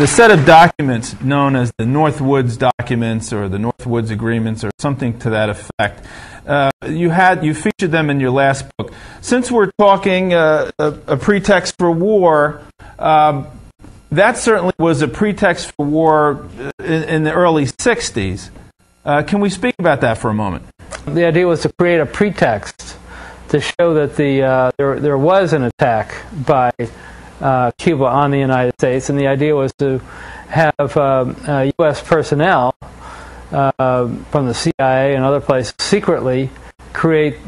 the set of documents known as the Northwoods documents or the Northwoods agreements or something to that effect. You featured them in your last book. Since we're talking a pretext for war, that certainly was a pretext for war in the early 60s. Can we speak about that for a moment? The idea was to create a pretext to show that there was an attack by Cuba on the United States, and the idea was to have U.S. personnel from the CIA and other places secretly create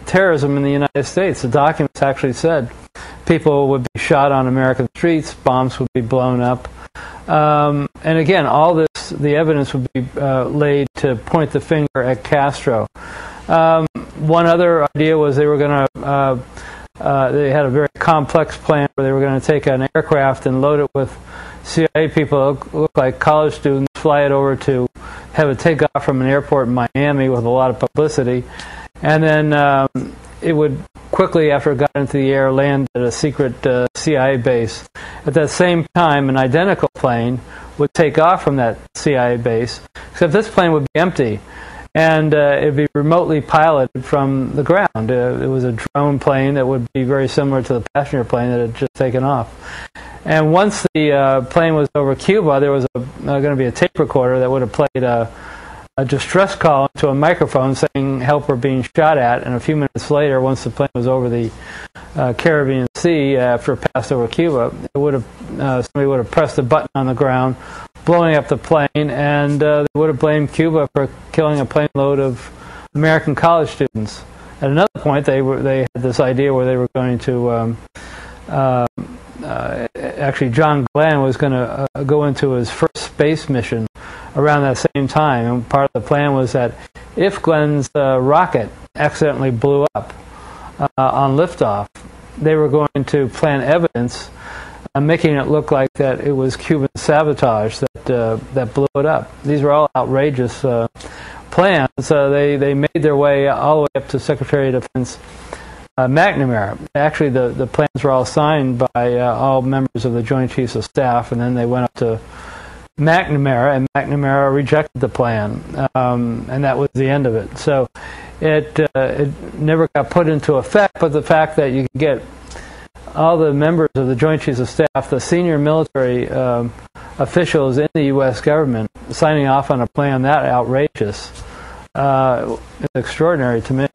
terrorism in the United States. The documents actually said people would be shot on American streets, bombs would be blown up, and again, all this, the evidence would be laid to point the finger at Castro. One other idea was they were going to they had a very complex plan where they were going to take an aircraft and load it with CIA people that looked like college students, fly it over to have it take off from an airport in Miami with a lot of publicity, and then it would quickly, after it got into the air, land at a secret CIA base. At that same time, an identical plane would take off from that CIA base, except this plane would be empty. And it would be remotely piloted from the ground. It was a drone plane that would be very similar to the passenger plane that had just taken off. And once the plane was over Cuba, there was going to be a tape recorder that would have played a distress call to a microphone saying help we're being shot at. And a few minutes later, once the plane was over the Caribbean Sea, after it passed over Cuba, it would have somebody would have pressed a button on the ground, blowing up the plane, and they would have blamed Cuba for killing a plane load of American college students. At another point, they had this idea where they were going to actually John Glenn was going to go into his first space mission around that same time, and part of the plan was that if Glenn's rocket accidentally blew up on liftoff, they were going to plant evidence making it look like that it was Cuban sabotage that blew it up. These were all outrageous plans. They made their way all the way up to Secretary of Defense McNamara. Actually, the plans were all signed by all members of the Joint Chiefs of Staff, and then they went up to McNamara, and McNamara rejected the plan, and that was the end of it. So it never got put into effect, but the fact that you could get all the members of the Joint Chiefs of Staff, the senior military officials in the U.S. government, signing off on a plan that outrageous, is extraordinary to me.